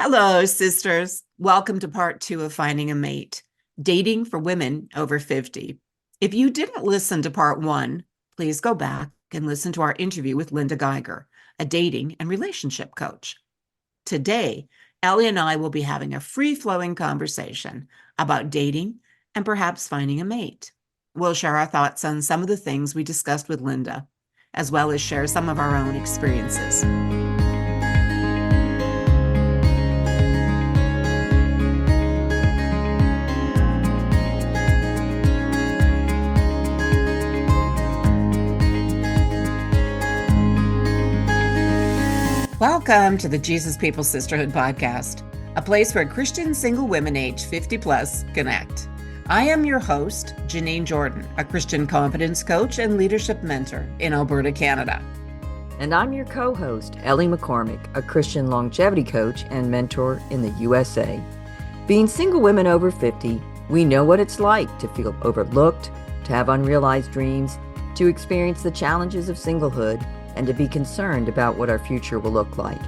Hello, sisters. Welcome to part 2 of Finding a Mate, Dating for Women Over 50. If you didn't listen to part 1, please go back and listen to our interview with Linda Geiger, a dating and relationship coach. Today, Ellie and I will be having a free-flowing conversation about dating and perhaps finding a mate. We'll share our thoughts on some of the things we discussed with Linda, as well as share some of our own experiences. Welcome to the Jesus People Sisterhood podcast, a place where Christian single women aged 50 plus connect. I am your host, Janine Jordan, a Christian confidence coach and leadership mentor in Alberta, Canada. And I'm your co-host, Ellie McCormick, a Christian longevity coach and mentor in the USA. Being single women over 50, we know what it's like to feel overlooked, to have unrealized dreams, to experience the challenges of singlehood, and to be concerned about what our future will look like.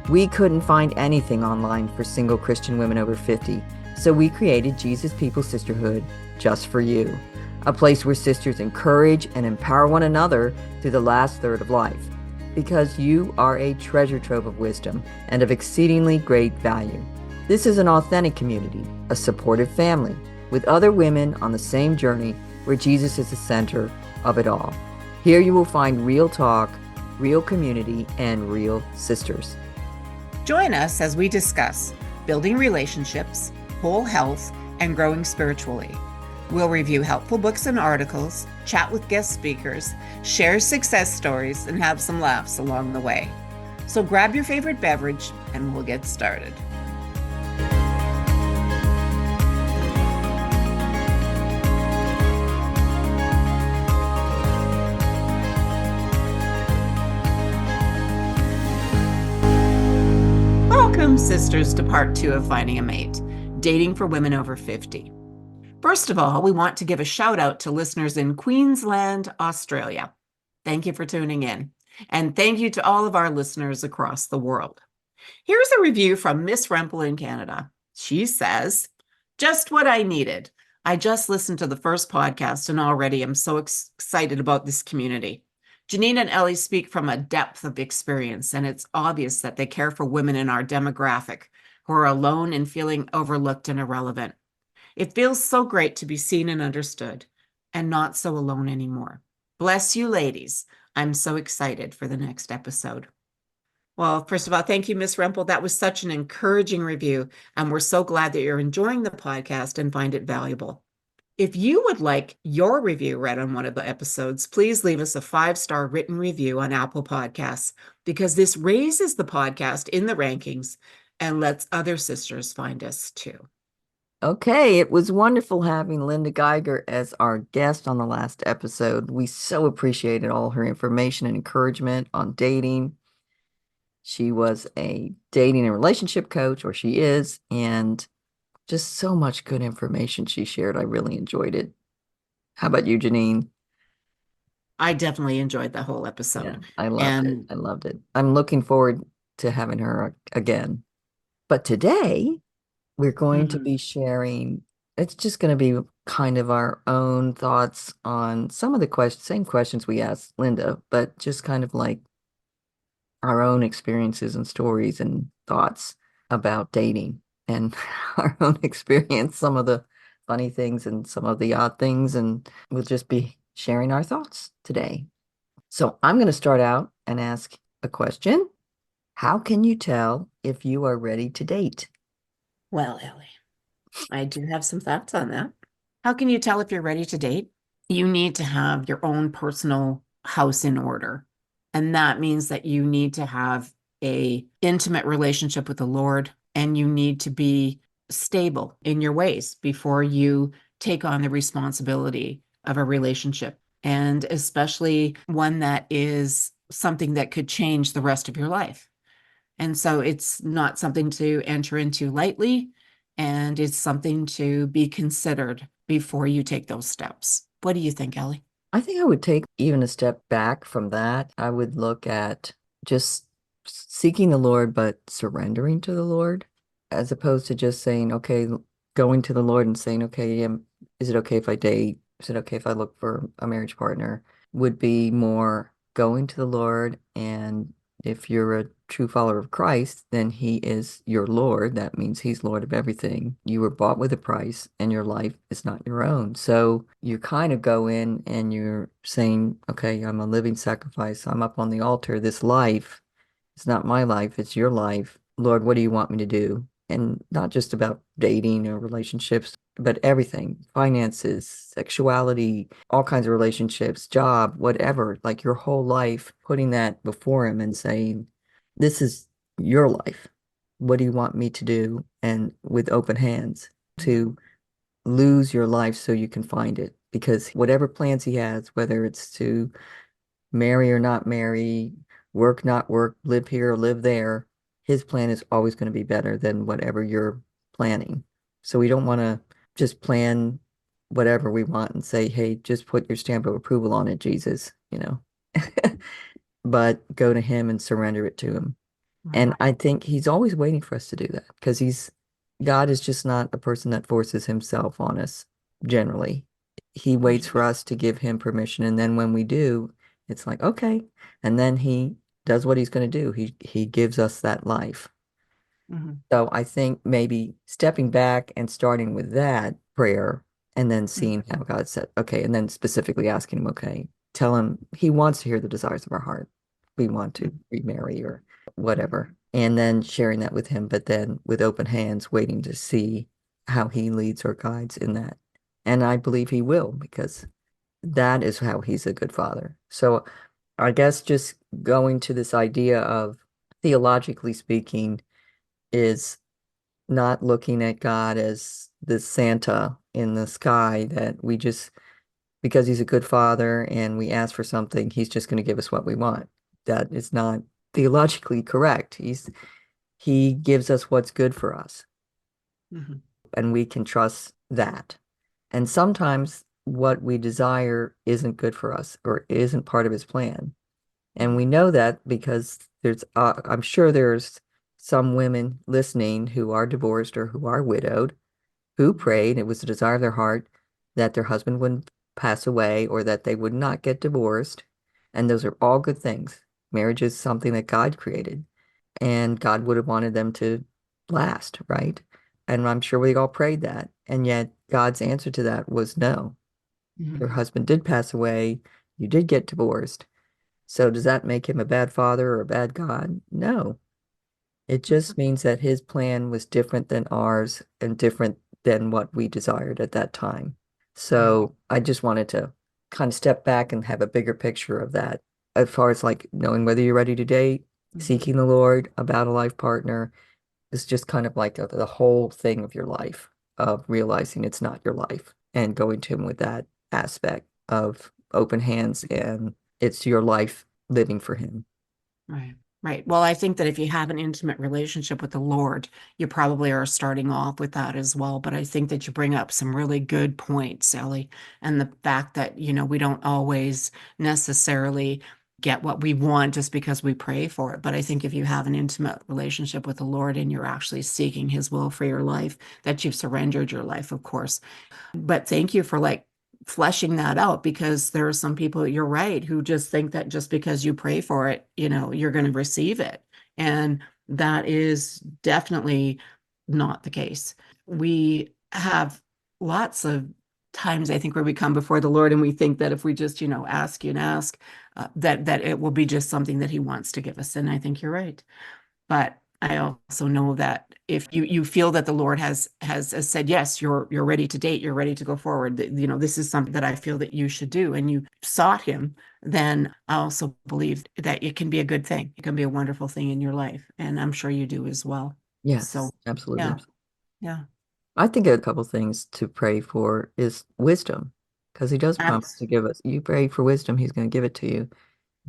We couldn't find anything online for single Christian women over 50, so we created Jesus People Sisterhood just for you, a place where sisters encourage and empower one another through the last third of life, because you are a treasure trove of wisdom and of exceedingly great value. This is an authentic community, a supportive family, with other women on the same journey where Jesus is the center of it all. Here you will find real talk, real community, and real sisters. Join us as we discuss building relationships, whole health, and growing spiritually. We'll review helpful books and articles, chat with guest speakers, share success stories, and have some laughs along the way. So grab your favorite beverage and we'll get started. Welcome, sisters, to part 2 of Finding a Mate, Dating for Women Over 50. First of all, we want to give a shout out to listeners in Queensland, Australia. Thank you for tuning in. And thank you to all of our listeners across the world. Here's a review from Miss Rempel in Canada. She says, just what I needed. I just listened to the first podcast and already am so excited about this community. Janine and Ellie speak from a depth of experience, and it's obvious that they care for women in our demographic who are alone and feeling overlooked and irrelevant. It feels so great to be seen and understood and not so alone anymore. Bless you, ladies. I'm so excited for the next episode. Well, first of all, thank you, Miss Rempel. That was such an encouraging review, and we're so glad that you're enjoying the podcast and find it valuable. If you would like your review read on one of the episodes, please leave us a 5-star written review on Apple Podcasts, because this raises the podcast in the rankings and lets other sisters find us too. Okay, it was wonderful having Linda Geiger as our guest on the last episode. We so appreciated all her information and encouragement on dating. She was a dating and relationship coach, or she is, and just so much good information she shared. I really enjoyed it. How about you, Janine? I definitely enjoyed the whole episode. Yeah, I loved it. I'm looking forward to having her again. But today we're going to be sharing, it's just going to be kind of our own thoughts on some of the same questions we asked Linda, but just kind of like our own experiences and stories and thoughts about dating and our own experience, some of the funny things and some of the odd things, and we'll just be sharing our thoughts today. So I'm going to start out and ask a question. How can you tell if you are ready to date? Well, Ellie, I do have some thoughts on that. How can you tell if you're ready to date? You need to have your own personal house in order. And that means that you need to have an intimate relationship with the Lord, and you need to be stable in your ways before you take on the responsibility of a relationship, and especially one that is something that could change the rest of your life. And so it's not something to enter into lightly, and it's something to be considered before you take those steps. What do you think, Ellie? I think I would take even a step back from that. I would look at just seeking the Lord, but surrendering to the Lord. as opposed to just saying, okay, going to the Lord and saying, okay, is it okay if I date? Is it okay if I look for a marriage partner? Would be more going to the Lord. And if you're a true follower of Christ, then he is your Lord. That means he's Lord of everything. You were bought with a price and your life is not your own. So you kind of go in and you're saying, okay, I'm a living sacrifice. I'm up on the altar. This life, it's not my life, it's your life. Lord, what do you want me to do? And not just about dating or relationships, but everything, finances, sexuality, all kinds of relationships, job, whatever, like your whole life, putting that before him and saying, this is your life. What do you want me to do? And with open hands to lose your life so you can find it. Because whatever plans he has, whether it's to marry or not marry, work, not work, live here or live there, his plan is always going to be better than whatever you're planning. So we don't want to just plan whatever we want and say, hey, just put your stamp of approval on it, Jesus, but go to him and surrender it to him. Right. And I think he's always waiting for us to do that because God is just not a person that forces himself on us generally. He waits for us to give him permission. And then when we do, it's like, okay. And then he does what he's going to do. He gives us that life. Mhm. So I think maybe stepping back and starting with that prayer and then seeing how God said, okay, and then specifically asking him, okay, tell him he wants to hear the desires of our heart. We want to remarry or whatever. And then sharing that with him, but then with open hands, waiting to see how he leads or guides in that. And I believe he will because that is how he's a good father. So I guess just going to this idea of theologically speaking is not looking at God as the Santa in the sky that we just, because he's a good father and we ask for something, he's just going to give us what we want. That is not theologically correct. He gives us what's good for us, Mhm. and we can trust that. And sometimes what we desire isn't good for us or isn't part of his plan. And we know that because I'm sure there's some women listening who are divorced or who are widowed who prayed, it was the desire of their heart that their husband wouldn't pass away or that they would not get divorced. And those are all good things. Marriage is something that God created, and God would have wanted them to last, right? And I'm sure we all prayed that. And yet God's answer to that was no. Your Mhm. husband did pass away. You did get divorced. So does that make him a bad father or a bad God? No. It just means that his plan was different than ours and different than what we desired at that time. Right. So I just wanted to kind of step back and have a bigger picture of that as far as like knowing whether you're ready to date, Mhm. seeking the Lord, about a life partner. It's just kind of like the whole thing of your life, of realizing it's not your life and going to him with that aspect of open hands and it's your life living for him. Right. Right. Well, I think that if you have an intimate relationship with the Lord, you probably are starting off with that as well. But I think that you bring up some really good points, Ellie, and the fact that, we don't always necessarily get what we want just because we pray for it. But I think if you have an intimate relationship with the Lord and you're actually seeking his will for your life, that you've surrendered your life, of course. But thank you for like fleshing that out because there are some people, you're right, who just think that just because you pray for it, you're going to receive it. And that is definitely not the case. We have lots of times, I think, where we come before the Lord and we think that if we just, ask and ask, that it will be just something that he wants to give us. And I think you're right. But I also know that if you feel that the Lord has said, yes, you're ready to date, you're ready to go forward, this is something that I feel that you should do, and you sought him, then I also believe that it can be a good thing. It can be a wonderful thing in your life. And I'm sure you do as well. So Yes, absolutely. yeah, yeah. I think a couple things to pray for is wisdom, because he does promise Abs- to give us. You pray for wisdom, he's going to give it to you.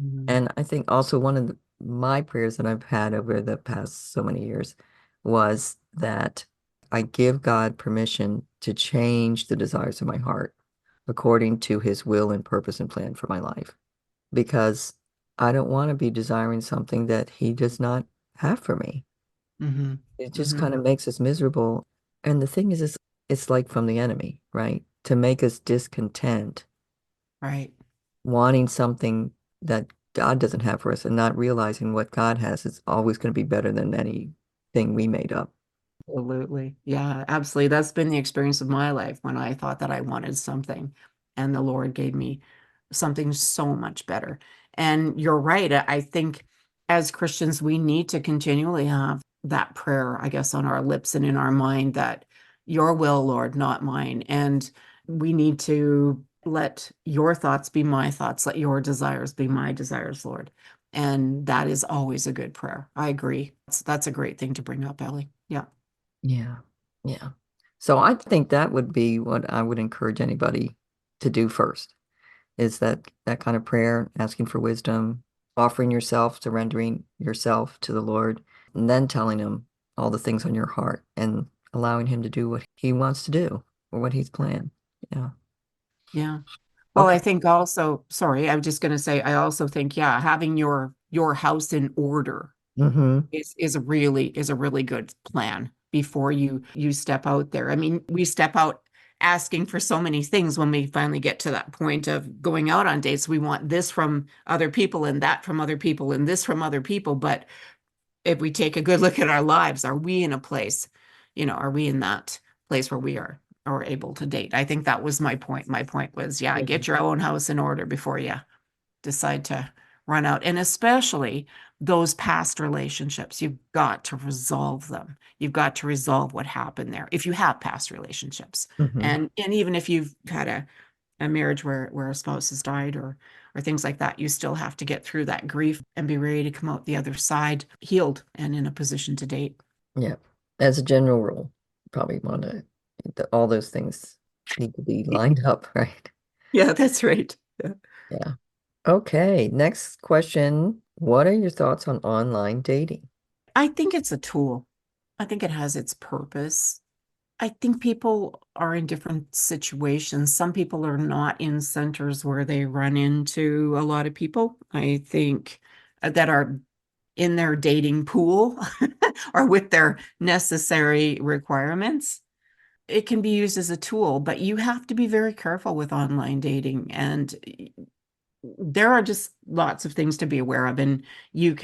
Mhm. And I think also one of my prayers that I've had over the past so many years was that I give God permission to change the desires of my heart according to his will and purpose and plan for my life. Because I don't want to be desiring something that he does not have for me. Mm-hmm. It just Mm-hmm. kind of makes us miserable. And the thing is, it's like from the enemy, right? To make us discontent, Right. wanting something that God doesn't have for us and not realizing what God has is always going to be better than anything we made up. Absolutely. Yeah, absolutely. That's been the experience of my life when I thought that I wanted something and the Lord gave me something so much better. And you're right. I think as Christians, we need to continually have that prayer, I guess, on our lips and in our mind that your will, Lord, not mine. And we need to let your thoughts be my thoughts, let your desires be my desires, Lord. And that is always a good prayer. I agree. That's a great thing to bring up, Ellie. Yeah. Yeah. Yeah. So I think that would be what I would encourage anybody to do first is that kind of prayer, asking for wisdom, offering yourself, surrendering yourself to the Lord, and then telling him all the things on your heart and allowing him to do what he wants to do or what he's planned. Yeah. Yeah. Well, I Okay. think also, sorry, I'm just going to say, I also think, yeah, having your house in order Mm-hmm. is a really good plan before you step out there. I mean, we step out asking for so many things when we finally get to that point of going out on dates. We want this from other people and that from other people and this from other people. But if we take a good look at our lives, are we in a place, are we in that place where we are able to date? I think that was my point. My point was, yeah, Yeah. get your own house in order before you decide to run out. And especially those past relationships, you've got to resolve them. You've got to resolve what happened there if you have past relationships. Mm-hmm. And even if you've had a marriage where a spouse has died or things like that, you still have to get through that grief and be ready to come out the other side healed and in a position to date. Yeah. As a general rule, probably want to, all those things need to be lined up, right? Yeah, that's right. Yeah. Yeah. Okay. Next question. What are your thoughts on online dating? I think it's a tool. I think it has its purpose. I think people are in different situations. Some people are not in centers where they run into a lot of people. I think that are in their dating pool or with their necessary requirements. It can be used as a tool, but you have to be very careful with online dating. And there are just lots of things to be aware of. And you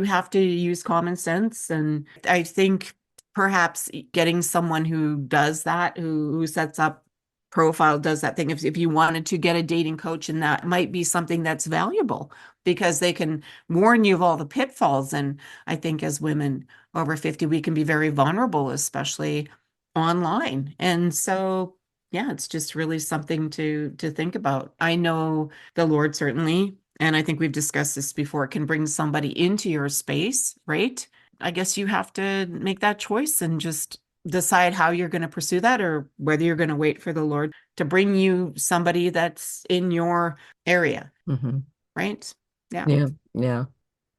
have to use common sense. And I think perhaps getting someone who does that, who sets up profile, does that thing. If you wanted to get a dating coach, and that might be something that's valuable because they can warn you of all the pitfalls. And I think as women over 50, we can be very vulnerable, especially online. And so yeah, it's just really something to think about. I know the Lord certainly, and I think we've discussed this before, can bring somebody into your space, right? I guess you have to make that choice and just decide how you're going to pursue that or whether you're going to wait for the Lord to bring you somebody that's in your area, Hmm. right? Yeah. Yeah, yeah.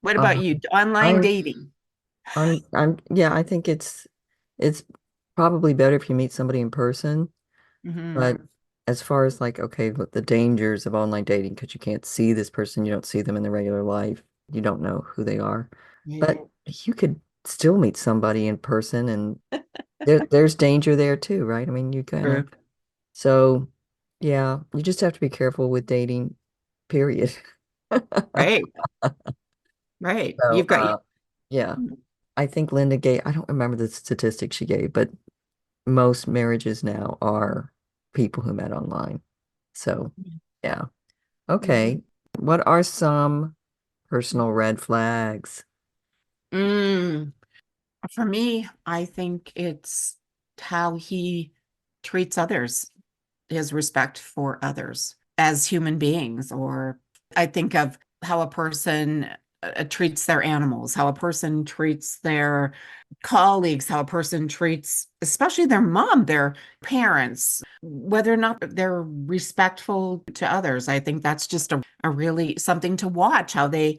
What about Um, you? Online I'm, dating. yeah, I think it's probably better if you meet somebody in person, but Hmm. as far as like, okay, what the dangers of online dating, because you can't see this person, you don't see them in the regular life, you don't know who they are, Right. but you could still meet somebody in person, and there's danger there too, right? I mean, you kind of, True. so yeah, you just have to be careful with dating, period. Right. Right. So, You've got yeah. I think Linda gave, I don't remember the statistic she gave, but most marriages now are people who met online. So, yeah. yeah. Okay. What are some personal red flags? Mm. For me, I think it's how he treats others, his respect for others as human beings. Or I think of how a person treats their animals, how a person treats their colleagues, how a person treats, especially their mom, their parents, whether or not they're respectful to others. I think that's just a really something to watch, how they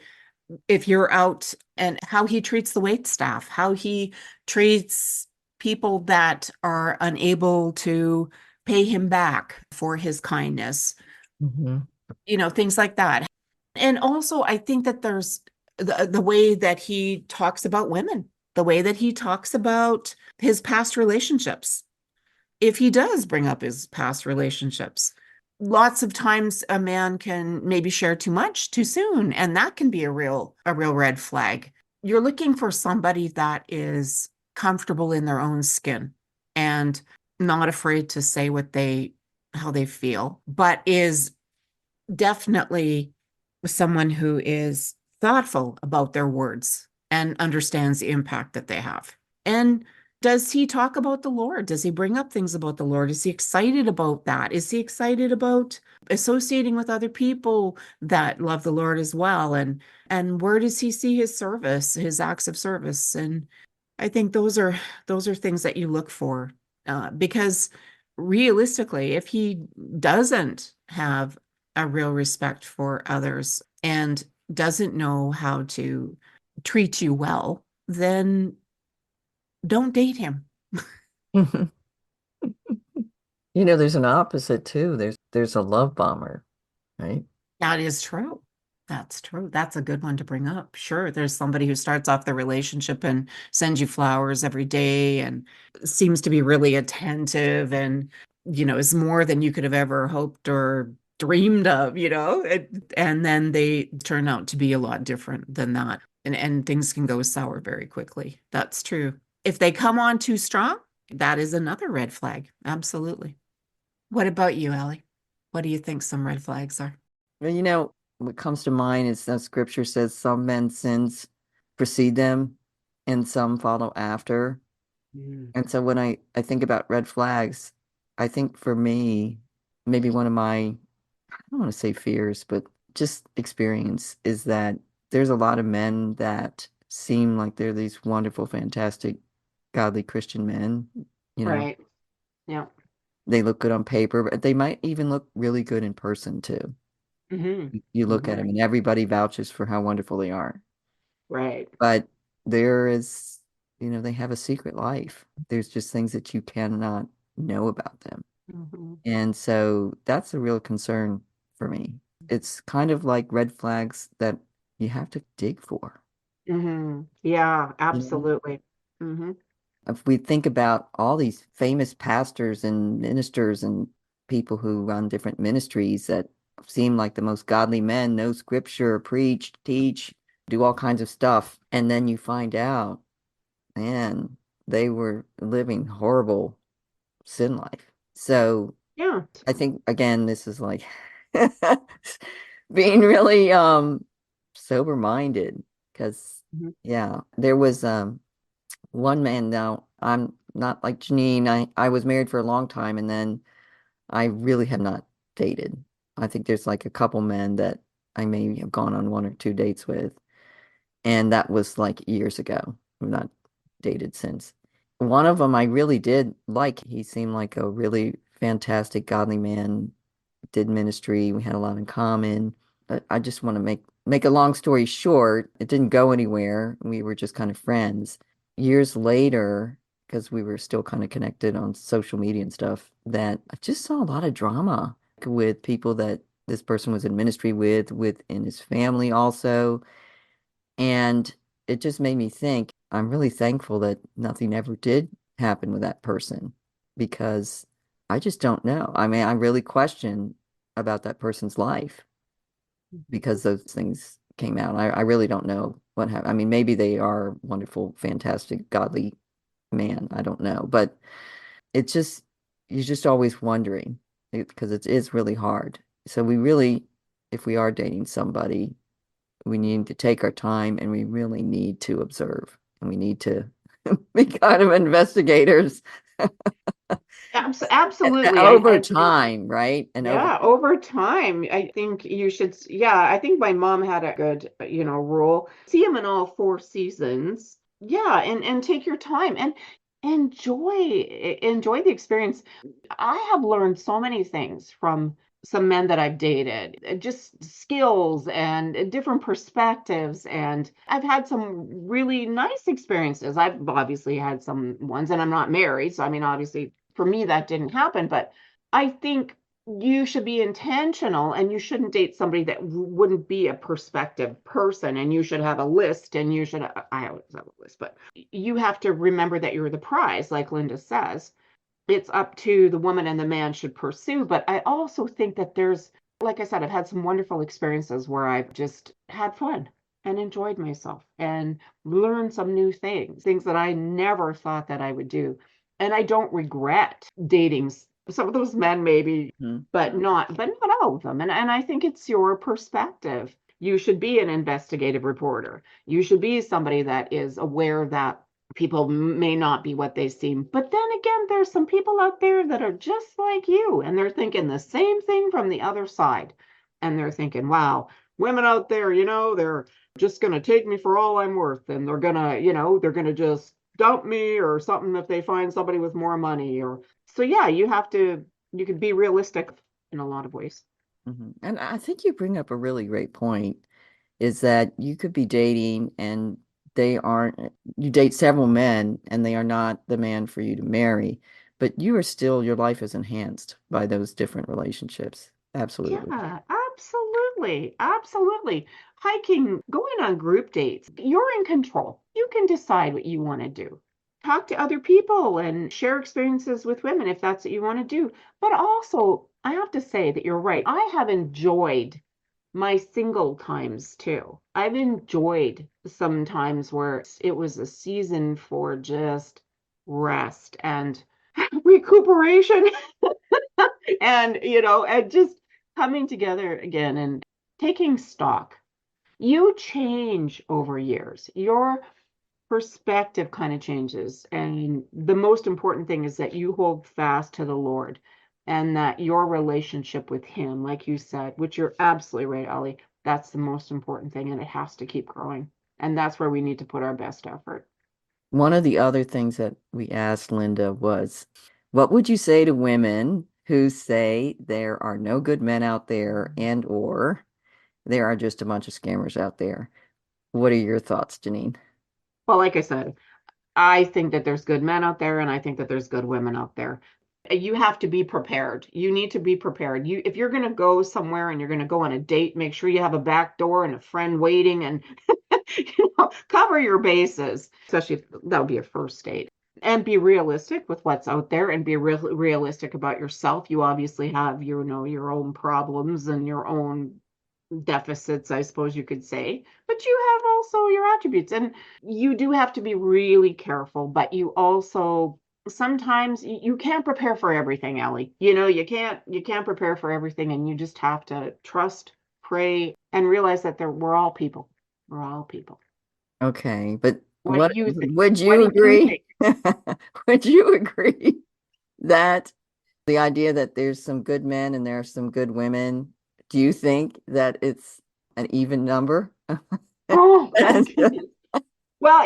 if you're out and how he treats the wait staff, how he treats people that are unable to pay him back for his kindness, Hmm. things like that. And also, I think that there's the way that he talks about women. the way that he talks about his past relationships. If he does bring up his past relationships, lots of times a man can maybe share too much too soon, and that can be a real red flag. You're looking for somebody that is comfortable in their own skin and not afraid to say how they feel, but is definitely someone who is thoughtful about their words and understands the impact that they have. And does he talk about the Lord? Does he bring up things about the Lord? Is he excited about that? Is he excited about associating with other people that love the Lord as well? And where does he see his service, his acts of service? And I think those are things that you look for, because realistically, if he doesn't have a real respect for others and doesn't know how to treat you well, then don't date him. There's an opposite too. There's a love bomber, right? That is true. That's true. That's a good one to bring up. Sure, there's somebody who starts off the relationship and sends you flowers every day and seems to be really attentive and, is more than you could have ever hoped or dreamed of, and then they turn out to be a lot different than that. And things can go sour very quickly. That's true. If they come on too strong, that is another red flag. Absolutely. What about you, Ellie? What do you think some red flags are? Well, what comes to mind is that scripture says some men's sins precede them and some follow after. Mm. And so when I think about red flags, I think for me, maybe one of my, I don't want to say fears, but just experience is that there's a lot of men that seem like they're these wonderful, fantastic, godly Christian men. Right. Yeah. They look good on paper, but they might even look really good in person too. Mm-hmm. You look at Mm-hmm. them and everybody vouches for how wonderful they are. Right. But there is, they have a secret life. There's just things that you cannot know about them. Mm-hmm. And so that's a real concern for me. It's kind of like red flags that you have to dig for. Mm-hmm. Yeah, You know? absolutely. Mm-hmm. If we think about all these famous pastors and ministers and people who run different ministries that seem like the most godly men, know scripture, preach, teach, do all kinds of stuff, and then you find out, man, they were living horrible sin life. So Yeah. I think again, this is like being really sober minded because Mm-hmm. yeah, there was one man. Now I'm not like Janine. I was married for a long time and then I really have not dated. I think there's like a couple men that I may have gone on one or two dates with, and that was like years ago. I've not dated since. One of them I really did like. He seemed like a really fantastic, godly man, did ministry. We had a lot in common. But I just want to make a long story short, it didn't go anywhere. We were just kind of friends. Years later, because we were still kind of connected on social media and stuff, that I just saw a lot of drama with people that this person was in ministry within his family also. And it just made me think, I'm really thankful that nothing ever did happen with that person because I just don't know. I mean, I really question about that person's life because those things came out. I really don't know what happened. I mean, maybe they are wonderful, fantastic, godly man. I don't know. But it's just, you're just always wondering because it is really hard. So we really, if we are dating somebody, we need to take our time and we really need to observe and we need to be kind of investigators Absolutely. over I think, time, right? And over yeah, over time, I think you should, yeah, I think my mom had a good, rule. See him in all four seasons. Yeah, and take your time and enjoy the experience. I have learned so many things from some men that I've dated, just skills and different perspectives. And I've had some really nice experiences. I've obviously had some ones, and I'm not married. So, I mean, obviously, for me, that didn't happen. But I think you should be intentional and you shouldn't date somebody that wouldn't be a prospective person, and you should have a list, and you should, I always have a list, but you have to remember that you're the prize, like Linda says. It's up to the woman, and the man should pursue. But I also think that there's, like I said, I've had some wonderful experiences where I've just had fun and enjoyed myself and learned some new things that I never thought that I would do. And I don't regret dating some of those men, maybe, Mhm. but not all of them. And I think it's your perspective. You should be an investigative reporter. You should be somebody that is aware that people may not be what they seem. But then again, there's some people out there that are just like you, and they're thinking the same thing from the other side. And they're thinking, wow, women out there, they're just going to take me for all I'm worth. And they're going to just dump me or something if they find somebody with more money. Or so, yeah, you can be realistic in a lot of ways. And I think you bring up a really great point, is that you could be dating and they aren't, you date several men and they are not the man for you to marry, but you are still, your life is enhanced by those different relationships. Absolutely. Yeah, absolutely. Absolutely. Hiking, going on group dates, you're in control. You can decide what you want to do. Talk to other people and share experiences with women if that's what you want to do. But also, I have to say that you're right. I have enjoyed my single times too. I've enjoyed some times where it was a season for just rest and recuperation and just coming together again and taking stock. You change over years. Your perspective kind of changes. And the most important thing is that you hold fast to the Lord, and that your relationship with Him, like you said, which you're absolutely right, Ellie, that's the most important thing. And it has to keep growing. And that's where we need to put our best effort. One of the other things that we asked Linda was, what would you say to women who say there are no good men out there and or there are just a bunch of scammers out there? What are your thoughts, Janine? Well, like I said, I think that there's good men out there, and I think that there's good women out there. You have to be prepared. You need to be prepared. If you're going to go somewhere and you're going to go on a date, make sure you have a back door and a friend waiting, and cover your bases, especially if that would be a first date. And be realistic with what's out there, and be realistic about yourself. You obviously have your own problems and your own deficits, I suppose you could say, but you have also your attributes, and you do have to be really careful. But you also sometimes you can't prepare for everything, Ellie. You can't prepare for everything, and you just have to trust, pray, and realize that we're all people. We're all people. Okay, but What do what you think? would What you do you agree? think? Would you agree that the idea that there's some good men and there are some good women, do you think that it's an even number? Oh my And goodness. Well,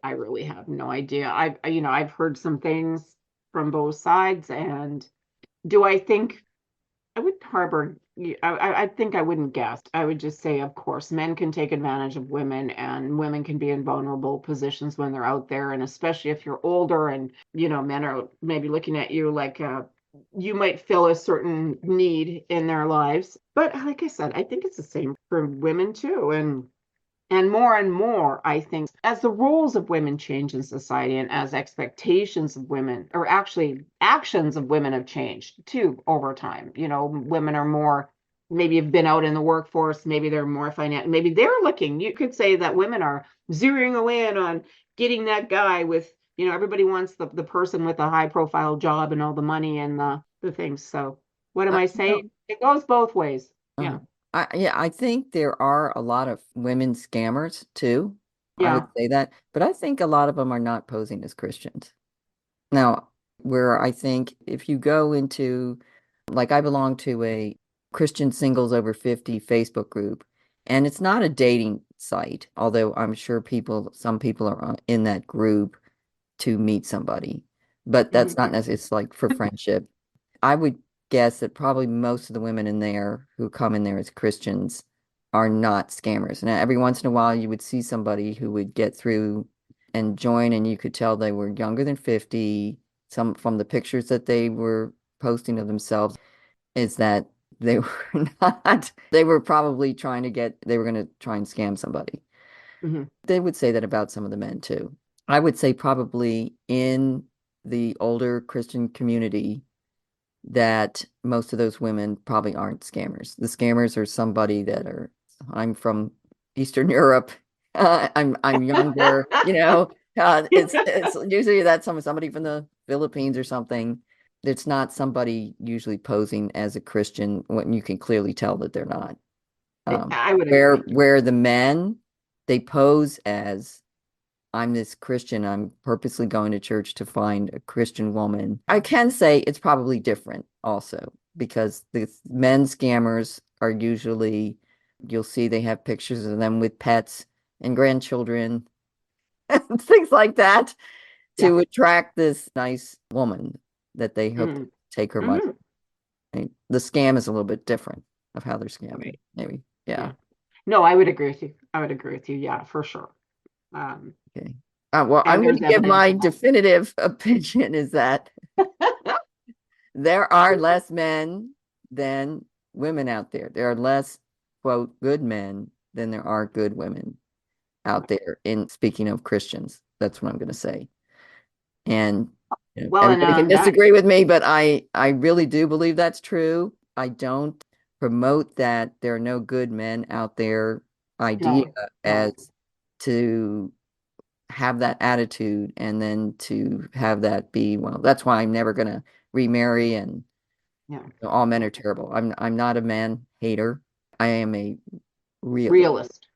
I really have no idea. I've heard some things from both sides, and do I think I would harbor? I think I wouldn't guess. I would just say, of course, men can take advantage of women, and women can be in vulnerable positions when they're out there, and especially if you're older, and men are maybe looking at you like you might fill a certain need in their lives. But like I said, I think it's the same for women too, and more, I think, as the roles of women change in society, and as expectations of women, or actually actions of women, have changed too over time. Women are more, maybe have been out in the workforce, maybe they're more financial, maybe they're looking, you could say that women are zeroing away in on getting that guy with, everybody wants the person with a high profile job and all the money and the things. So what am I no, saying? It goes both ways. uh, Yeah. yeah, I think there are a lot of women scammers too. I would Yeah. say that, but I think a lot of them are not posing as Christians. Now, where I think if you go into, like, I belong to a Christian singles over 50 Facebook group, and it's not a dating site, although I'm sure some people are in that group to meet somebody, but that's Mhm. not necessarily, it's like for friendship. I would guess that probably most of the women in there who come in there as Christians are not scammers. Now, every once in a while, you would see somebody who would get through and join, and you could tell they were younger than 50, some from the pictures that they were posting of themselves is that they were not, they were probably they were going to try and scam somebody. Hmm. They would say that about some of the men too. I would say probably in the older Christian community that most of those women probably aren't scammers. The scammers are somebody that are, I'm from Eastern Europe. I'm younger, it's usually that's somebody from the Philippines or something. It's not somebody usually posing as a Christian when you can clearly tell that they're not. I would Where agree. the men, they pose as, I'm this Christian. I'm purposely going to church to find a Christian woman. I can say it's probably different also because the men scammers are usually, you'll see they have pictures of them with pets and grandchildren and things like that Yeah. to attract this nice woman that they hope to Hmm. take her money. Hmm. Right? The scam is a little bit different of how they're scamming, Right. maybe. Yeah. Yeah. No, I would agree with you. I would agree with you. Yeah, for sure. Um, Okay. Well, I'm and going there's to give evidence my of definitive opinion is that that. there are less men than women out there. There are less, quote, good men than there are good women out there. In speaking of Christians, that's what I'm going to say. And Well, and everybody can that, disagree with me, but I really do believe that's true. I don't promote that there are no good men out there idea no, no. as to have that attitude and then to have that be, well, that's why I'm never going to remarry and Yeah. all men are terrible. I'm not a man hater. I am a realist. Realist.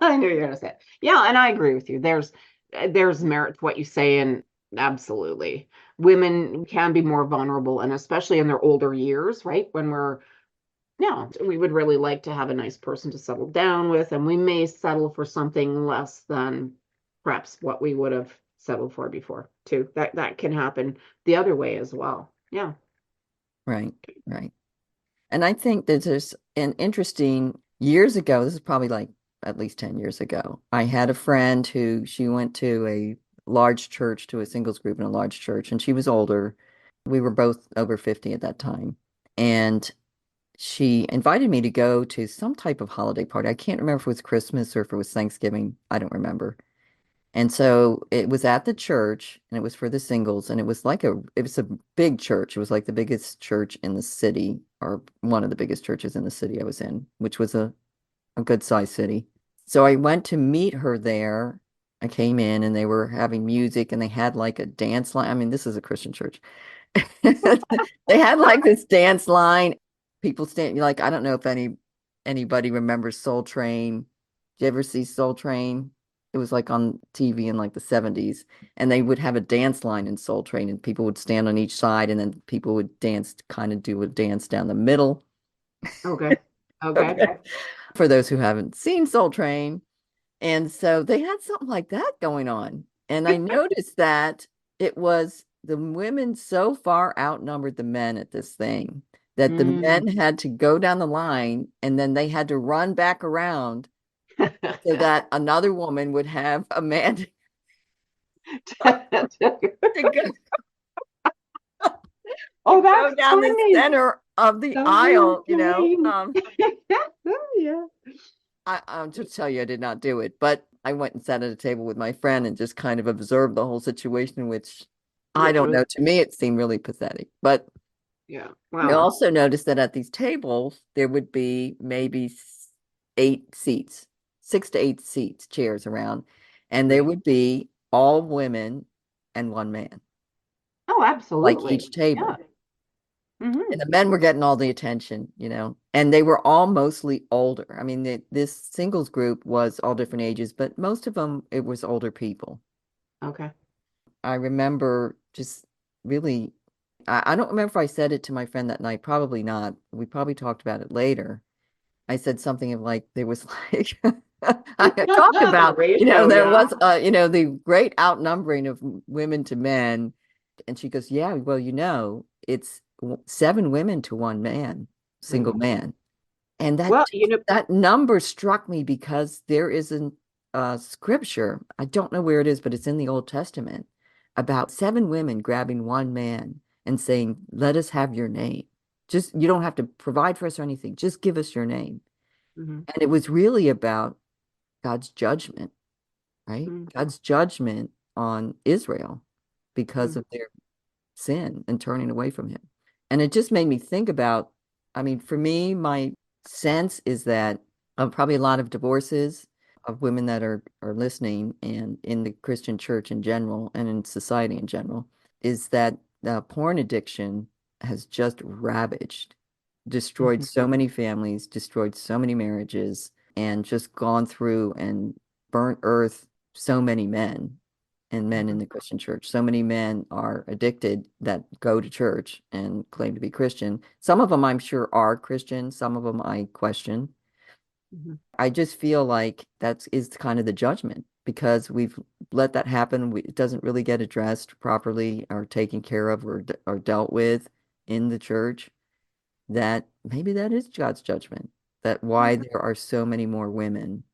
I knew you were going to say it. Yeah, and I agree with you. There's merit to what you say, and absolutely. Women can be more vulnerable, and especially in their older years, right? When we're, yeah, we would really like to have a nice person to settle down with, and we may settle for something less than perhaps what we would have settled for before, too. That can happen the other way as well. Yeah. Right, right. And I think that there's an interesting years ago, this is probably like at least 10 years ago. I had a friend who she went to a large church, to a singles group in a large church, and she was older. We were both over 50 at that time. And she invited me to go to some type of holiday party. I can't remember if it was Christmas or if it was Thanksgiving. I don't remember. And so it was at the church and it was for the singles and it was a big church. It was like the biggest church in the city or one of the biggest churches in the city I was in, which was a good sized city. So I went to meet her there. I came in and they were having music and they had like a dance line. I mean, this is a Christian church. They had like this dance line. People stand like I don't know if anybody remembers Soul Train. Did you ever see Soul Train? It was like on TV in like the 70s. And they would have a dance line in Soul Train and people would stand on each side and then people would dance, kind of do a dance down the middle. Okay. Okay. Okay. For those who haven't seen Soul Train. And so they had something like that going on. And I noticed that it was the women so far outnumbered the men at this thing that the Mm. men had to go down the line and then they had to run back around so that another woman would have a man to go, Oh, go that's down the funny. center of the aisle, Okay. Yeah. I'll just tell you, I did not do it, but I went and sat at a table with my friend and just kind of observed the whole situation, which I Which don't was, know. To me, it seemed really pathetic. But yeah. I Wow. also noticed that at these tables, there would be maybe 8 seats, 6 to 8 seats, chairs around, and there Right. would be all women and one man, Oh, like absolutely. each Yeah. table. Hmm. And the men were getting all the attention, and they were all mostly older. I mean, this singles group was all different ages, but most of them, it was older people. Okay. I remember just really, I don't remember if I said it to my friend that night, probably not. We probably talked about it later. I said something of like, there was like, I had talked The about, ratio, there yeah. was, the great outnumbering of women to men. And she goes, yeah, well, it's 7 women to one man, single Right. man. And Well, that number struck me because there is scripture, I don't know where it is, but it's in the Old Testament about 7 women grabbing one man. and saying, let us have your name. Just, you don't have to provide for us or anything. Just give us your name. Mhm. And it was really about God's judgment, right? Mhm. God's judgment on Israel because Mhm. of their sin and turning away from him. And it just made me think about, I mean, for me, my sense is that probably a lot of divorces of women that are listening and in the Christian church in general and in society in general is that porn addiction has just ravaged, destroyed Mhm. so many families, destroyed so many marriages, and just gone through and burnt earth so many men and men in Mhm. the Christian church. So many men are addicted that go to church and claim to be Christian. Some of them I'm sure are Christian, some of them I question. Mhm. I just feel like that is kind of the judgment because we've let that happen. It doesn't really get addressed properly or taken care of or dealt with in the church. That maybe that is God's judgment. That why there are so many more women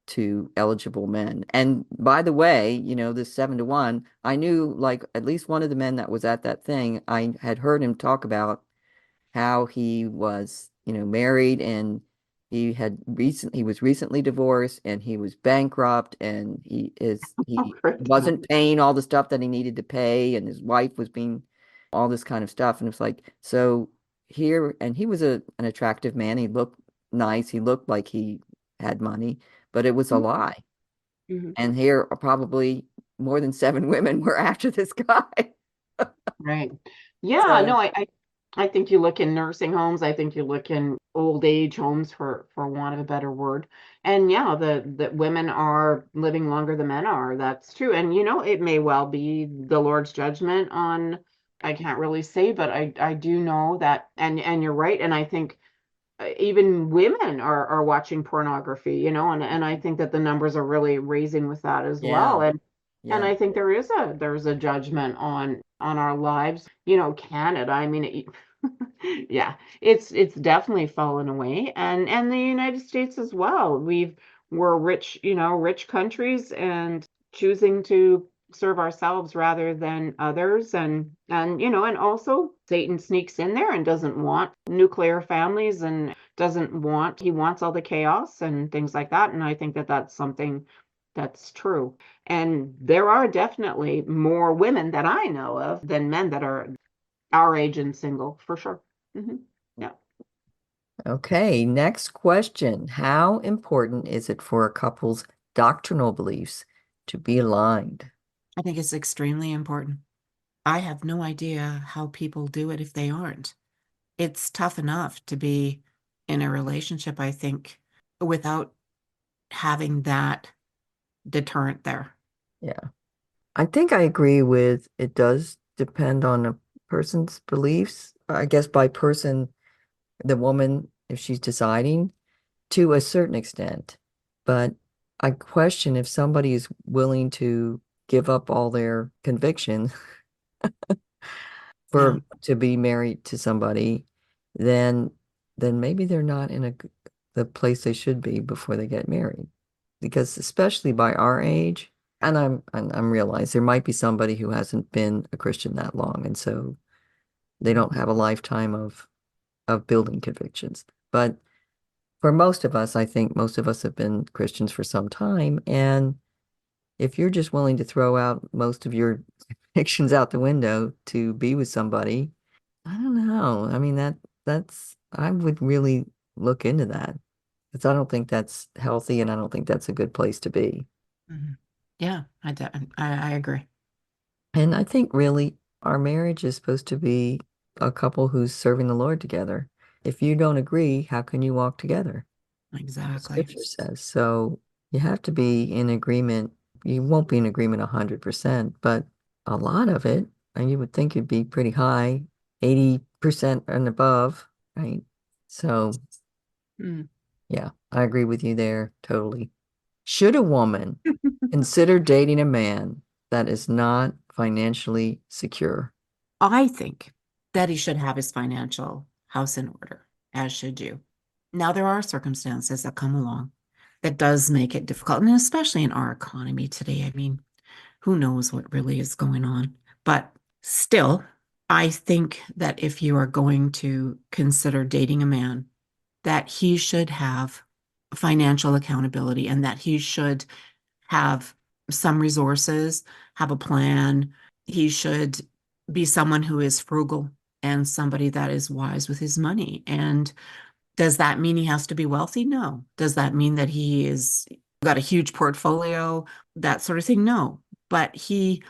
to eligible men. And by the way, this 7-1, I knew like at least one of the men that was at that thing, I had heard him talk about how he was, married and he was recently divorced and he was bankrupt and Oh, he great. wasn't paying all the stuff that he needed to pay and his wife was being all this kind of stuff. And it's like, so here, and he was an attractive man. He looked nice. He looked like he had money, but it was a lie. Mhm. And here are probably more than 7 women were after this guy. Right. Yeah, So no, I think you look in nursing homes, I think you look in old age homes for want of a better word. And yeah, the women are living longer than men are. That's true. And it may well be the Lord's judgment on, I can't really say, but I do know that, and you're right. And I think even women are watching pornography, and I think that the numbers are really raising with that as well. yeah, And yeah. I think there's a judgment on our lives. Canada, I mean, yeah, it's definitely fallen away, and the United States as well. We're rich, rich countries, and choosing to serve ourselves rather than others, and also Satan sneaks in there and doesn't want nuclear families, and he wants all the chaos and things like that. And I think that that's something that's true. And there are definitely more women that I know of than men that are our age and single, for sure. Hmm. Yeah. Okay, next question. How important is it for a couple's doctrinal beliefs to be aligned? I think it's extremely important. I have no idea how people do it if they aren't. It's tough enough to be in a relationship, I think, without having that deterrent there. Yeah. I think I agree with it does depend on a person's beliefs. I guess by person, the woman, if she's deciding to a certain extent. But I question if somebody is willing to give up all their conviction Yeah. for to be married to somebody, then then maybe they're not in the place they should be before they get married. Because especially by our age, and I'm realized there might be somebody who hasn't been a Christian that long, and so they don't have a lifetime of building convictions. But for most of us, I think most of us have been Christians for some time, and if you're just willing to throw out most of your convictions out the window to be with somebody, I don't know. I mean, I would really look into that because I don't think that's healthy and I don't think that's a good place to be. Mhm. Yeah, I agree. And I think really our marriage is supposed to be a couple who's serving the Lord together. If you don't agree, how can you walk together? The Exactly. scripture says. So you have to be in agreement. You won't be in agreement 100%, but a lot of it, and you would think it'd be pretty high, 80% and above, right? So Mm. yeah, I agree with you there totally. Should a woman consider dating a man that is not financially secure? I think that he should have his financial house in order, as should you. Now, there are circumstances that come along that does make it difficult, and especially in our economy today. I mean, who knows what really is going on? But still, I think that if you are going to consider dating a man, that he should have financial accountability and that he should have some resources, have a plan. He should be someone who is frugal and somebody that is wise with his money. And does that mean he has to be wealthy? No. Does that mean that he is got a huge portfolio, that sort of thing? No. But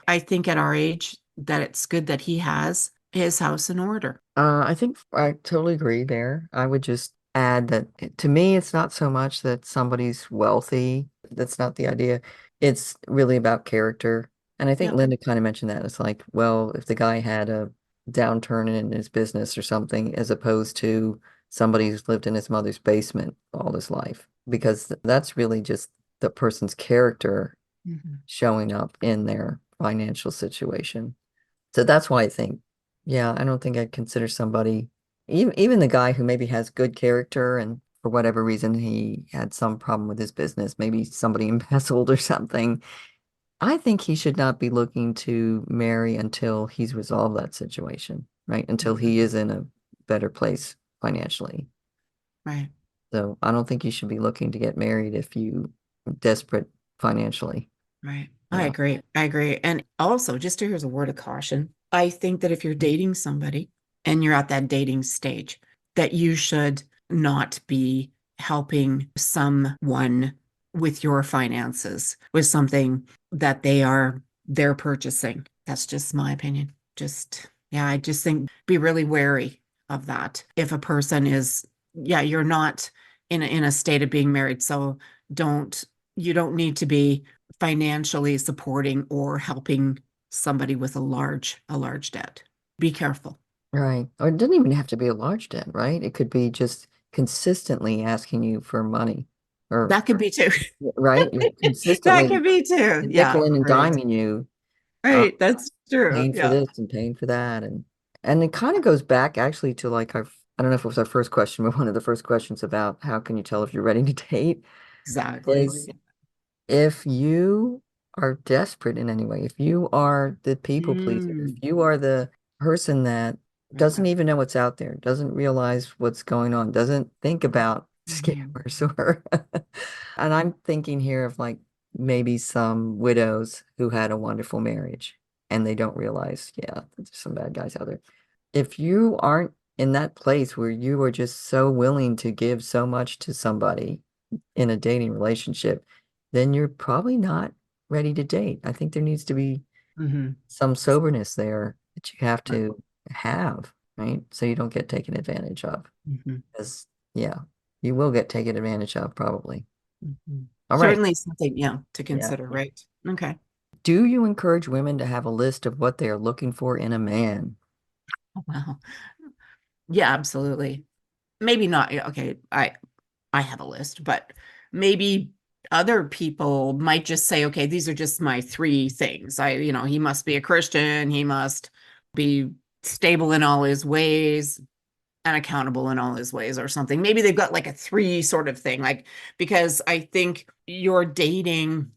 I think at our age, that it's good that he has his house in order. I think I totally agree there. I would just add that to me, it's not so much that somebody's wealthy. That's not the idea. It's really about character. And I think Yeah. Linda kind of mentioned that. It's like, well, if the guy had a downturn in his business or something, as opposed to somebody who's lived in his mother's basement all his life, because that's really just the person's character Mhm. showing up in their financial situation. So that's why I think, yeah, I don't think I'd consider somebody, even the guy who maybe has good character and for whatever reason he had some problem with his business, maybe somebody embezzled or something. I think he should not be looking to marry until he's resolved that situation, right? Until Mhm. he is in a better place financially. Right. So I don't think you should be looking to get married if you are desperate financially. Right. I Yeah. agree. I agree. And also, just here's a word of caution. I think that if you're dating somebody and you're at that dating stage, that you should not be helping someone with your finances, with something that they're purchasing. That's just my opinion. Yeah, I just think be really wary of that. If a person is, yeah, you're not in a state of being married, so don't you don't need to be financially supporting or helping somebody with a large debt. Be careful. Right. Or it doesn't even have to be a large debt, right? It could be just consistently asking you for money or, That could be too. right? You're That consistently could be too. Yeah, nickel and right. diming you, uh, Right. That's true. paying for Yeah. this and paying for that. And it kind of goes back actually to like I don't know if it was our first question, but one of the first questions about how can you tell if you're ready to date Exactly. is if you are desperate in any way, if you are the people pleaser, if Mm. you are the person that Right. doesn't even know what's out there, doesn't realize what's going on, doesn't think about Mhm. scammers or and I'm thinking here of like maybe some widows who had a wonderful marriage and they don't realize, yeah, there's some bad guys out there. If you aren't in that place where you are just so willing to give so much to somebody in a dating relationship, then you're probably not ready to date. I think there needs to be Mhm. some soberness there that you have Right. to have, right? So you don't get taken advantage of. Mhm. Because, yeah, you will get taken advantage of probably. Mhm. All right. Certainly something, yeah, to Yeah. consider, right? Okay. Do you encourage women to have a list of what they are looking for in a man? Wow. Yeah, absolutely. Maybe not. Yeah, okay, I have a list, but maybe other people might just say, okay, these are just my three things. He must be a Christian, he must be stable in all his ways and accountable in all his ways or something. Maybe they've got like a three sort of thing, like because I think your dating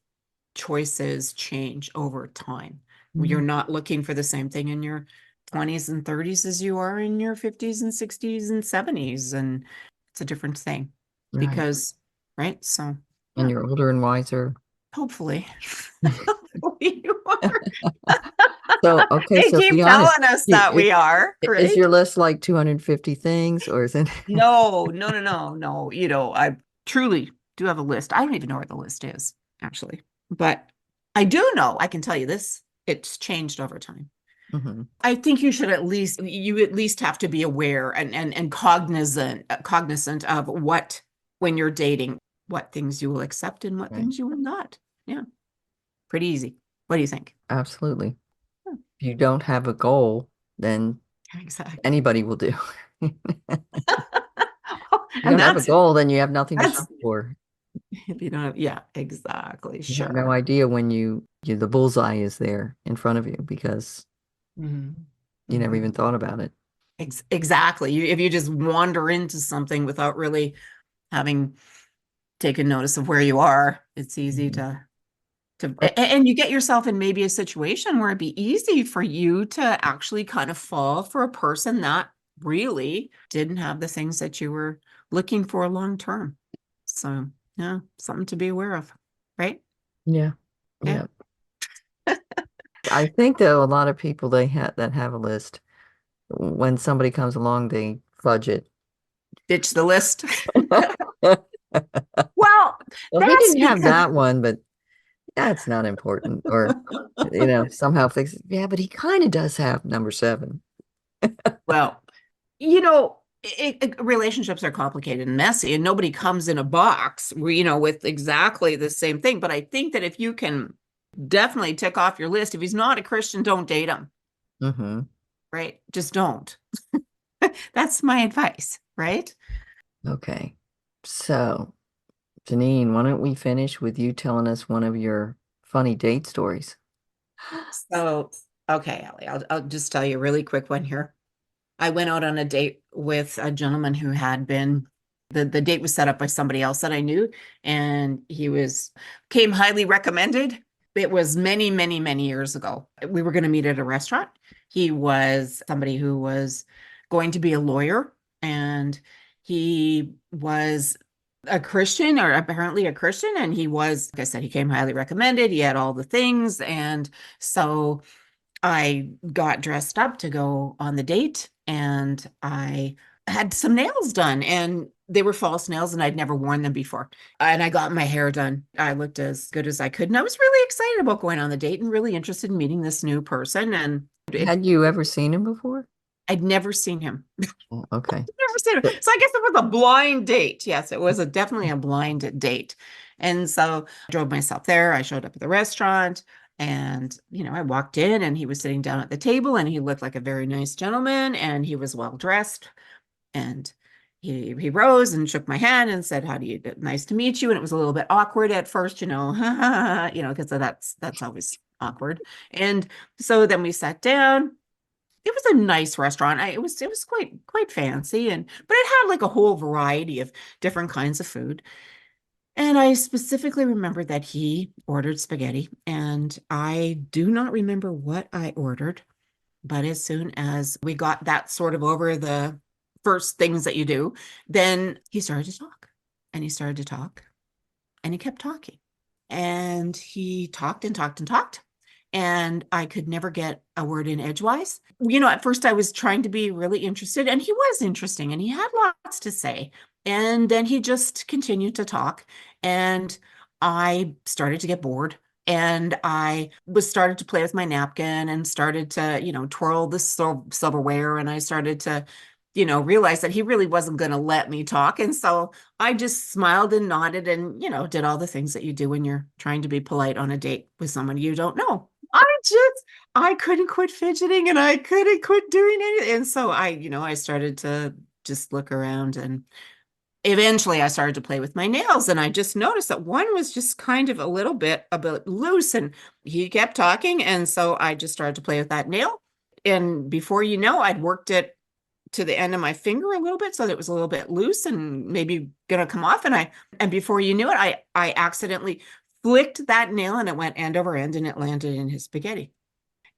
choices change over time. You're Mhm. not looking for the same thing in your 20s and 30s as you are in your 50s and 60s and 70s. And it's a different thing Right. because, right? So, And yeah, you're older and wiser. hopefully. Hopefully you are. So, okay, They so be keep honest. telling us that we are, Is right? your list like 250 things or is it? No, no, no, no, no. I truly do have a list. I don't even know where the list is, actually. But I do know, I can tell you this, it's changed over time. Mhm. I think you at least have to be aware and cognizant of what when you're dating, what things you will accept and what Right. things you will not. Yeah, pretty easy. What do you think? Absolutely. Hmm, If you don't have a goal, then exactly. anybody will do. You And don't have a that's goal, then you have nothing to that's shoot for. if you don't have, yeah, exactly. You have no Sure. idea when the bullseye is there in front of you because Mhm. you never Mhm. even thought about it. Exactly. If you just wander into something without really having taken notice of where you are, it's easy Mhm. to. And you get yourself in maybe a situation where it'd be easy for you to actually kind of fall for a person that really didn't have the things that you were looking for long term. So, yeah, something to be aware of, right? Yeah. Yeah. Yeah. I think though a lot of people that have a list, when somebody comes along, they fudge it. Ditch the list. Well, Well, he that's didn't have because, that one, but that's not important. Or, somehow fix it. Yeah, but he kind of does have number seven. well, relationships are complicated and messy, and nobody comes in a box, with exactly the same thing. But I think that if you can definitely tick off your list, if he's not a Christian, don't date him, Mm-hmm. right? Just don't. That's my advice, right? Okay. So, Janine, why don't we finish with you telling us one of your funny date stories? So, okay, Ellie, I'll just tell you a really quick one here. I went out on a date with a gentleman who had been the date was set up by somebody else that I knew, and came highly recommended. It was many, many, many years ago. We were going to meet at a restaurant. He was somebody who was going to be a lawyer, and he was a Christian, or apparently a Christian, and he was, like I said, he came highly recommended. He had all the things, and so I got dressed up to go on the date, and I had some nails done, and they were false nails and I'd never worn them before. And I got my hair done. I looked as good as I could. And I was really excited about going on the date and really interested in meeting this new person. And Had you ever seen him before? I'd never seen him. Oh, okay. Never seen him. So I guess it was a blind date. Yes, it was definitely a blind date. And so I drove myself there. I showed up at the restaurant, and, I walked in and he was sitting down at the table, and he looked like a very nice gentleman, and he was well dressed. And he rose and shook my hand and said, "How do you do? Nice to meet you." And it was a little bit awkward at first, because that's always awkward. And so then we sat down. It was a nice restaurant. It was quite fancy, but it had like a whole variety of different kinds of food. And I specifically remember that he ordered spaghetti, and I do not remember what I ordered. But as soon as we got that sort of over the first things that you do, then he started to talk, and he started to talk, and he kept talking, and he talked and talked and talked. And I could never get a word in edgewise. At first I was trying to be really interested, and he was interesting, and he had lots to say. And then he just continued to talk, and I started to get bored. And I was started to play with my napkin and started to, twirl the silverware. And I started to, realize that he really wasn't going to let me talk. And so I just smiled and nodded and, did all the things that you do when you're trying to be polite on a date with someone you don't know. I couldn't quit fidgeting, and I couldn't quit doing anything. And so I started to just look around, and eventually I started to play with my nails, and I just noticed that one was just kind of a bit loose, and he kept talking. And so I just started to play with that nail. And before you know, I'd worked it to the end of my finger a little bit so that it was a little bit loose and maybe gonna come off. And before you knew it, I accidentally flicked that nail, and it went end over end, and it landed in his spaghetti.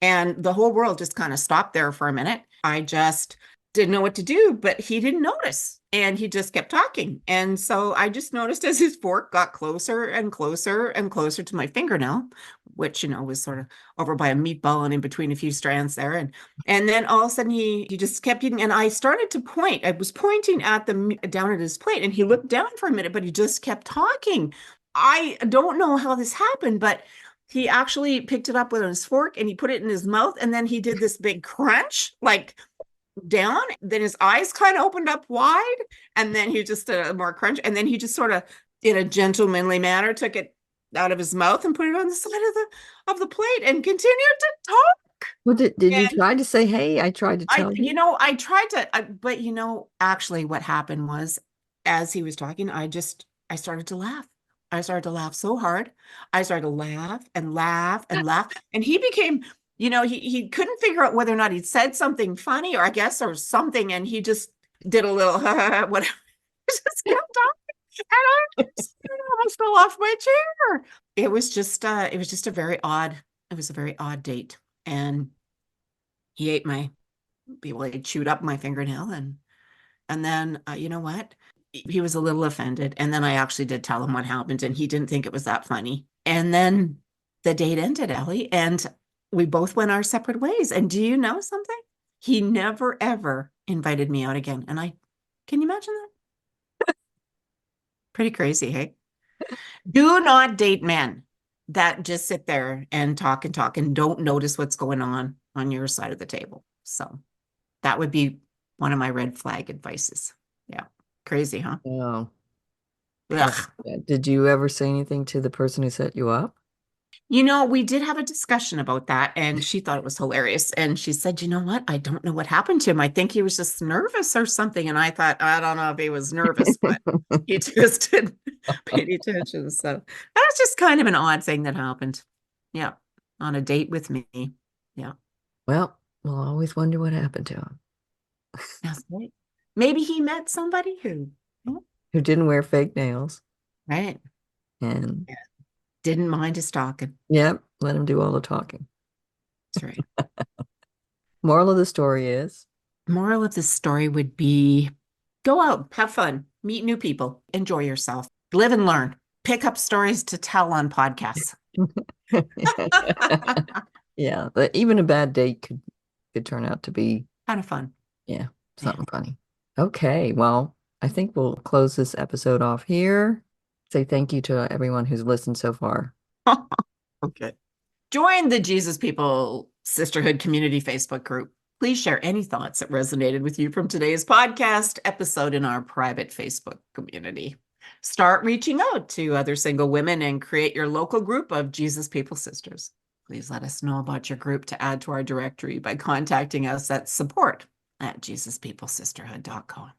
And the whole world just kind of stopped there for a minute. I just didn't know what to do, but he didn't notice, and he just kept talking. And so I just noticed as his fork got closer and closer and closer to my fingernail, which, was sort of over by a meatball and in between a few strands there. And then all of a sudden he just kept eating, and I started to point. I was pointing at down at his plate, and he looked down for a minute, but he just kept talking. I don't know how this happened, but he actually picked it up with his fork and he put it in his mouth, and then he did this big crunch, like down. Then his eyes kind of opened up wide, and then he just did a more crunch, and then he just sort of, in a gentlemanly manner, took it out of his mouth and put it on the side of the plate and continued to talk. Well, did you And try to say, "Hey, I tried to tell you"? I tried to, but actually what happened was, as he was talking, I started to laugh. I started to laugh so hard. I started to laugh and laugh and laugh. And he became, he couldn't figure out whether or not he'd said something funny, or I guess, or something. And he just did a little, whatever, just kept talking. And I was I fell off my chair. It was just a very odd, it was a very odd date. And he chewed up my fingernail and then you know what? He was a little offended. And then I actually did tell him what happened and he didn't think it was that funny. And then the date ended, Ellie, and we both went our separate ways. And do you know something? He never, ever invited me out again. And can you imagine that? Pretty crazy, hey? Do not date men that just sit there and talk and don't notice what's going on your side of the table. So that would be one of my red flag advices. Yeah. Crazy, huh? Oh. Ugh. Did you ever say anything to the person who set you up? You know, we did have a discussion about that, and she thought it was hilarious. And she said, you know what? I don't know what happened to him. I think he was just nervous or something. And I thought, I don't know if he was nervous, but he just didn't pay any attention. So that was just kind of an odd thing that happened. Yeah. On a date with me. Yeah. Well, we'll always wonder what happened to him. That's right. Maybe he met somebody who didn't wear fake nails. Right. And didn't mind his talking. Yep. Let him do all the talking. That's right. Moral of the story is? Moral of the story would be go out, have fun, meet new people, enjoy yourself, live and learn, pick up stories to tell on podcasts. Yeah, but even a bad date could turn out to be kind of fun. Yeah, something funny. Okay, well, I think we'll close this episode off here. Say thank you to everyone who's listened so far. Okay. Join the Jesus People Sisterhood Community Facebook group. Please share any thoughts that resonated with you from today's podcast episode in our private Facebook community. Start reaching out to other single women and create your local group of Jesus People Sisters. Please let us know about your group to add to our directory by contacting us at support@JesusPeopleSisterhood.com.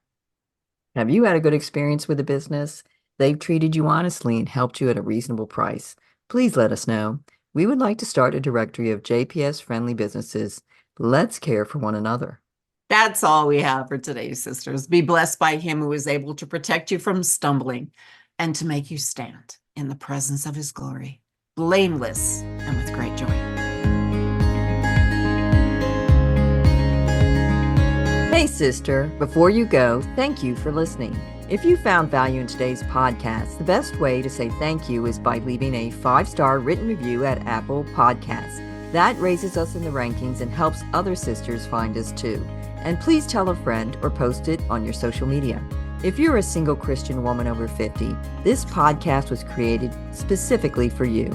Have you had a good experience with a business? They've treated you honestly and helped you at a reasonable price. Please let us know. We would like to start a directory of JPS-friendly businesses. Let's care for one another. That's all we have for today, sisters. Be blessed by him who is able to protect you from stumbling and to make you stand in the presence of his glory, blameless and with great joy. Hey, sister, before you go, thank you for listening. If you found value in today's podcast, the best way to say thank you is by leaving a 5-star written review at Apple Podcasts. That raises us in the rankings and helps other sisters find us too. And please tell a friend or post it on your social media. If you're a single Christian woman over 50, this podcast was created specifically for you.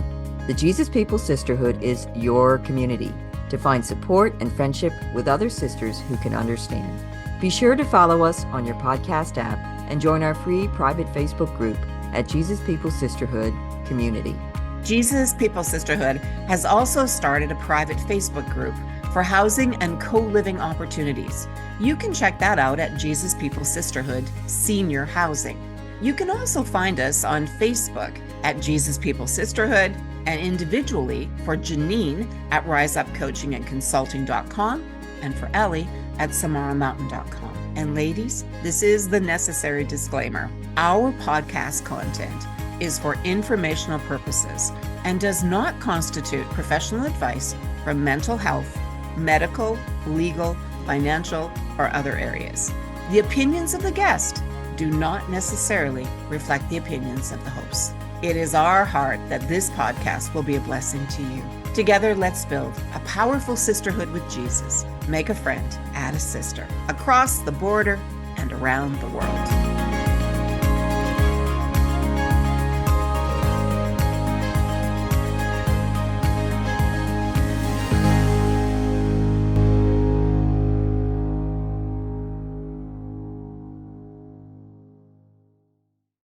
The Jesus People Sisterhood is your community to find support and friendship with other sisters who can understand. Be sure to follow us on your podcast app and join our free private Facebook group at Jesus People Sisterhood Community. Jesus People Sisterhood has also started a private Facebook group for housing and co-living opportunities. You can check that out at Jesus People Sisterhood Senior Housing. You can also find us on Facebook at Jesus People Sisterhood and individually for Janine at riseupcoachingandconsulting.com and for Ellie at samaramountain.com. And ladies, this is the necessary disclaimer. Our podcast content is for informational purposes and does not constitute professional advice for mental health, medical, legal, financial, or other areas. The opinions of the guest do not necessarily reflect the opinions of the host. It is our heart that this podcast will be a blessing to you. Together, let's build a powerful sisterhood with Jesus. Make a friend, add a sister, across the border and around the world.